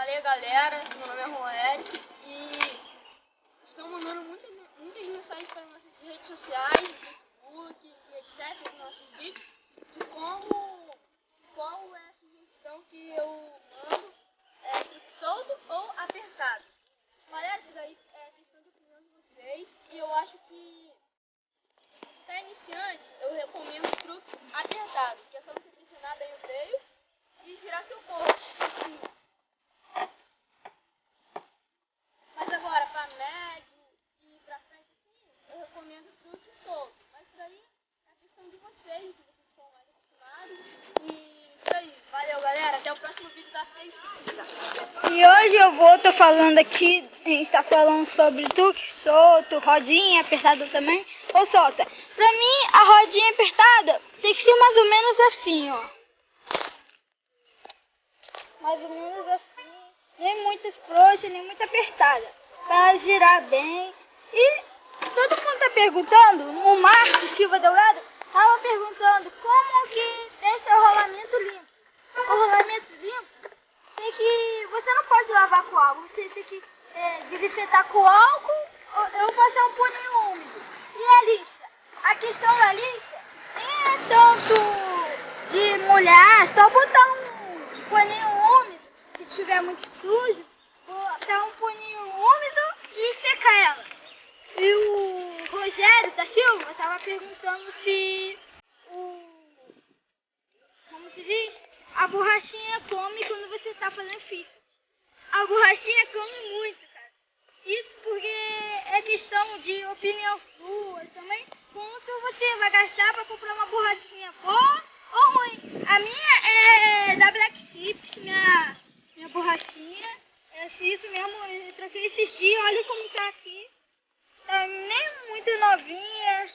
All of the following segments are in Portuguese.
Fala aí, galera, meu nome é Roel e estão mandando muitas mensagens para nossas redes sociais, no Facebook e etc, nos nossos vídeos, de qual é a sugestão que eu mando, truque solto ou apertado. Galera, isso daí é questão de opinião de vocês e eu acho que para iniciantes eu recomendo o truque apertado, que é só você pressionar bem o freio e girar seu corpo, assim. Mas agora, para médio e para frente assim, eu recomendo o truque solto. Mas isso aí é questão de vocês, que vocês estão mais acostumados. E isso aí. Valeu, galera. Até o próximo vídeo da Safety. E hoje eu vou estar falando aqui, a gente está falando sobre truque solto, rodinha apertada também, ou solta. Pra mim, a rodinha apertada tem que ser mais ou menos assim, ó. Mais ou menos assim, nem muito frouxa, nem muito apertada, para girar bem. E todo mundo tá perguntando, o Marcos Silva Delgado tava perguntando como que deixa o rolamento limpo. O rolamento limpo tem que, você não pode lavar com álcool, você tem que desinfetar com álcool ou passar um paninho úmido. E a lixa? A questão da lixa nem é tanto de molhar, só botar um paninho úmido, se estiver muito sujo, botar um paninho úmido e secar ela. E o Rogério da Silva estava perguntando se como se diz, a borrachinha come quando você está fazendo fifty. A borrachinha come muito, cara. Isso porque é questão de opinião sua também. Quanto você vai gastar para comprar uma borrachinha boa ou ruim? A minha é da Black Chips, minha borrachinha. É isso mesmo, eu troquei esses dias, olha como tá aqui. Tá nem muito novinha.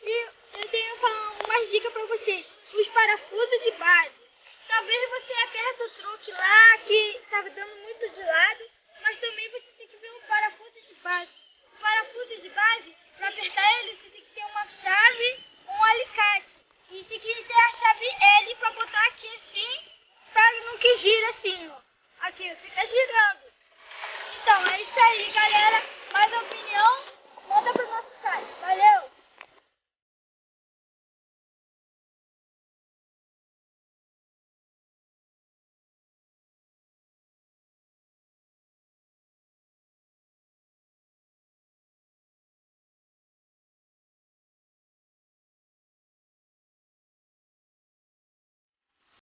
E eu tenho umas dicas para vocês. Os parafusos de base. Talvez você aperte o truque lá que tá dando muito de lado, mas também você tem que ver o parafuso de base. O parafuso de base, para apertar ele, você tem que ter uma chave, um alicate. E tem que ter a chave L para botar aqui assim, para não que gira assim, ó. Aqui, fica girando.